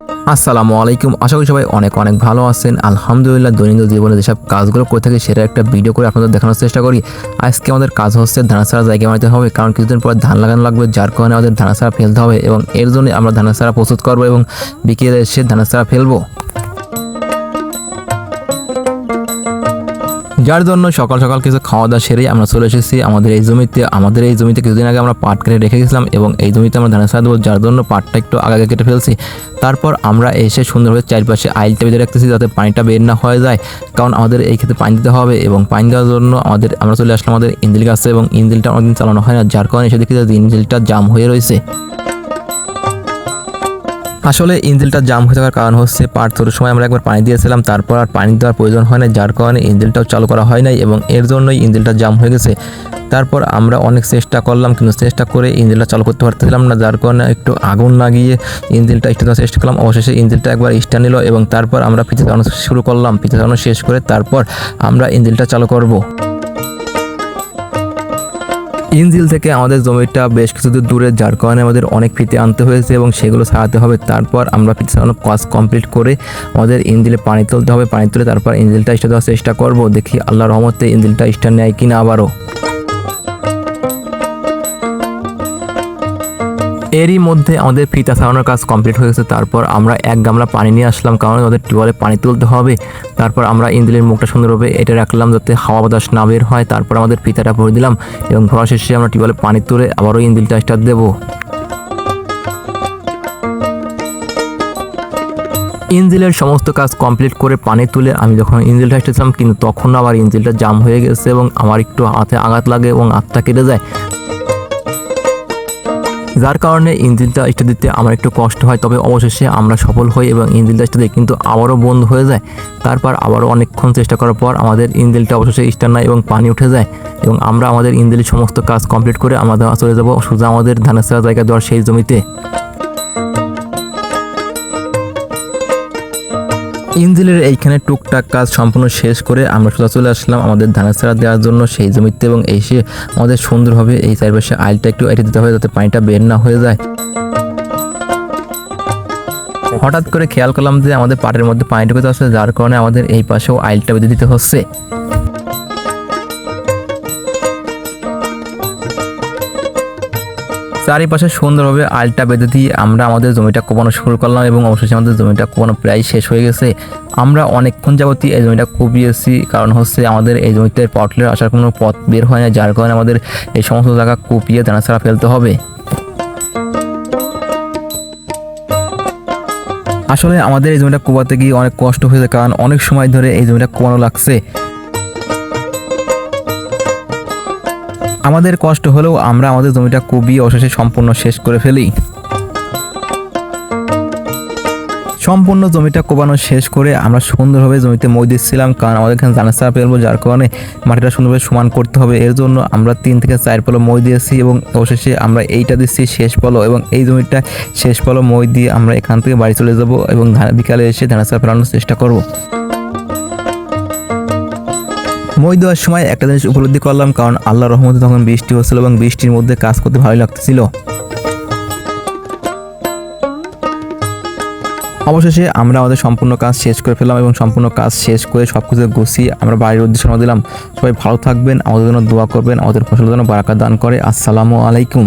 আসসালামু আলাইকুম। আশা করি সবাই অনেক অনেক ভালো আছেন। আলহামদুলিল্লাহ, দৈনন্দিন জীবনে যেসব কাজগুলো করে থাকি সেটা একটা ভিডিও করে আপনাদের দেখানোর চেষ্টা করি। আজকে আমাদের কাজ হচ্ছে ধান ছাড়া জায়গা বানাতে হবে, কারণ কিছুদিন পর ধান লাগানো লাগবে, যার কারণে আমাদের ধান ছাড়া ফেলতে হবে এবং এর জন্য আমরা ধান ছাড়া প্রস্তুত করবো এবং বিকেলে এসে ধান ছাড়া ফেলবো। যার জন্য সকাল সকাল কিছু খাওয়া দাওয়া সেরেই আমরা চলে এসেছি আমাদের এই জমিতে। কিছুদিন আগে আমরা পাট কেটে রেখে গেছিলাম এবং এই জমিতে আমরা ধান ছাড়া দেবো, যার জন্য পাটটা একটু আগে কেটে ফেলছি। তারপর আমরা এসে সুন্দরভাবে চারপাশে আইলটা বেঁধে রাখতেছি যাতে পানিটা বের না হয়ে যায়, কারণ আমাদের এই ক্ষেত্রে পানি দিতে হবে এবং পানি দেওয়ার জন্য আমরা চলে আসলাম আমাদের ইঞ্জিল গাছে এবং ইঞ্জিলটা অনেকদিন চালানো হয় না, যার কারণে এসে দেখি যে ইঞ্জিলটা জাম হয়ে রয়েছে। আসলে ইঞ্জিলটা জাম হয়ে থাকার কারণ হচ্ছে পাট তোলার সময় আমরা একবার পানি দিয়েছিলাম, তারপর আর পানি দেওয়ার প্রয়োজন হয় না, যার কারণে ইঞ্জিলটাও চালু করা হয় নাই এবং এর জন্যই ইঞ্জিলটা জাম হয়ে গেছে। তারপর আমরা অনেক চেষ্টা করলাম, কিন্তু চেষ্টা করে ইঞ্জিলটা চালু করতে পারতেছিলাম না, যার কারণে একটু আগুন লাগিয়ে ইঞ্জিলটা স্টার্ট চেষ্টা করলাম। অবশেষে ইঞ্জিলটা একবার স্টার্ট নিল এবং তারপর আমরা পিছে চালানো শুরু করলাম। পিছে চালানো শেষ করে তারপর আমরা ইঞ্জিলটা চালু করব। ইঞ্জিল থেকে আমাদের জমিটা বেশ কিছু দূরে, যার কারণে আমাদের অনেক ফিতে আনতে হয়েছে এবং সেগুলো ছাড়াতে হবে। তারপর আমরা ফিতে ছাড়ানোর কাজ কমপ্লিট করে আমাদের ইঞ্জিলে পানি তুলতে হবে। পানি তুলে তারপর ইঞ্জিলটা স্টার্ট দেওয়ার চেষ্টা করব, দেখি আল্লাহর রহমতে ইঞ্জিলটা স্টার্ট নেয় কিনা আবারও। এরই মধ্যে আমাদের ফিতা ছাড়ানোর কাজ কমপ্লিট হয়ে গেছে। তারপর আমরা এক গামলা পানি নিয়ে আসলাম, কারণ আমাদের টিউবওয়েলে পানি তুলতে হবে। তারপর আমরা ইঞ্জিলের মুখটা সুন্দরভাবে এটা রাখলাম যাতে হাওয়া বাতাস না বের হয়। তারপর আমাদের ফিতাটা ভরে দিলাম এবং ভরা শেষে আমরা টিউবওয়েলে পানি তুলে আবারও ইঞ্জিলটা স্টার্ট দেবো। ইঞ্জিলের সমস্ত কাজ কমপ্লিট করে পানি তুলে আমি যখন ইঞ্জিলটা স্টার্ট, কিন্তু তখন আবার ইঞ্জিলটা জাম হয়ে গেছে এবং আমার একটু হাতে আঘাত লাগে এবং হাতটা কেটে যায়, যার কারণে ইঞ্জিনটা স্টার্ট দিতে আমার একটু কষ্ট হয়। তবে অবশেষে আমরা সফল হই এবং ইঞ্জিনটা স্টার্ট দিই, কিন্তু আবারও বন্ধ হয়ে যায়। তারপর আবারও অনেকক্ষণ চেষ্টা করার পর আমাদের ইঞ্জিনটা অবশেষে স্টার্ট নেয় এবং পানি উঠে যায় এবং আমরা আমাদের ইঞ্জিনের সমস্ত কাজ কমপ্লিট করে আমরা চলে যাব সোজা আমাদের ধানের ছাড়া জায়গা দেওয়ার সেই জমিতে। ইঞ্জিলের এইখানে টুকটাক কাজ সম্পূর্ণ শেষ করে আমরা সোজা চলে আসলাম আমাদের ধানের ছাড়া দেওয়ার জন্য সেই জমিতে এবং এসে আমাদের সুন্দরভাবে এই চারপাশে আইলটা একটু এঁটে দিতে হবে যাতে পানিটা বের না হয়ে যায়। হঠাৎ করে খেয়াল করলাম যে আমাদের পাটের মধ্যে পানি ঢুকে যাচ্ছে, যার কারণে আমাদের এই পাশেও আইলটা বেঁধে দিতে হচ্ছে। চারিপাশে সুন্দরভাবে আইলটা বেঁধে দিয়ে আমরা আমাদের জমিটা কোপানো শুরু করলাম এবং অবশেষে আমাদের জমিটা কোপানো প্রায় শেষ হয়ে গেছে। আমরা অনেকক্ষণ যাবতই এই জমিটা কুপিয়েছি, কারণ হচ্ছে আমাদের এই জমিতে পটলের আসার কোনো পথ বের হয় না, যার কারণে আমাদের এই সমস্ত জায়গা কুপিয়ে দানা ছাড়া ফেলতে হবে। আসলে আমাদের এই জমিটা কোপাতে গিয়ে অনেক কষ্ট হয়েছে, কারণ অনেক সময় ধরে এই জমিটা কোপানো লাগছে। আমাদের কষ্ট হলেও আমরা আমাদের জমিটা কুপিয়ে অবশেষে সম্পূর্ণ শেষ করে ফেলি। সম্পূর্ণ জমিটা কোপানো শেষ করে আমরা সুন্দরভাবে জমিতে মই দিচ্ছিলাম, কারণ আমাদের এখানে ধানের ছাড়া ফেলবো, যার কারণে মাটিটা সুন্দরভাবে সমান করতে হবে। এর জন্য আমরা 3 থেকে 4 পলো মই দিয়েছি এবং অবশেষে আমরা এইটা দিচ্ছি শেষ পলো এবং এই জমিটা শেষ পলো মই দিয়ে আমরা এখান থেকে বাড়ি চলে যাব এবং বিকালে এসে ধানের ছাড়া ফেলানোর চেষ্টা করব। মই দেওয়ার সময় একটা জিনিস উপলব্ধি করলাম, কারণ আল্লাহর রহমতে তখন বৃষ্টি হচ্ছিল এবং বৃষ্টির মধ্যে কাজ করতে ভালো লাগতেছিল। অবশেষে আমরা আমাদের সম্পূর্ণ কাজ শেষ করে ফেললাম এবং সম্পূর্ণ কাজ শেষ করে সবকিছু গুছিয়ে আমরা বাড়ির উদ্দেশ্যে রওনা দিলাম। সবাই ভালো থাকবেন, আমাদের জন্য দোয়া করবেন, আমাদের ফসলের জন্য বারাকা দান করে। আসসালামু আলাইকুম।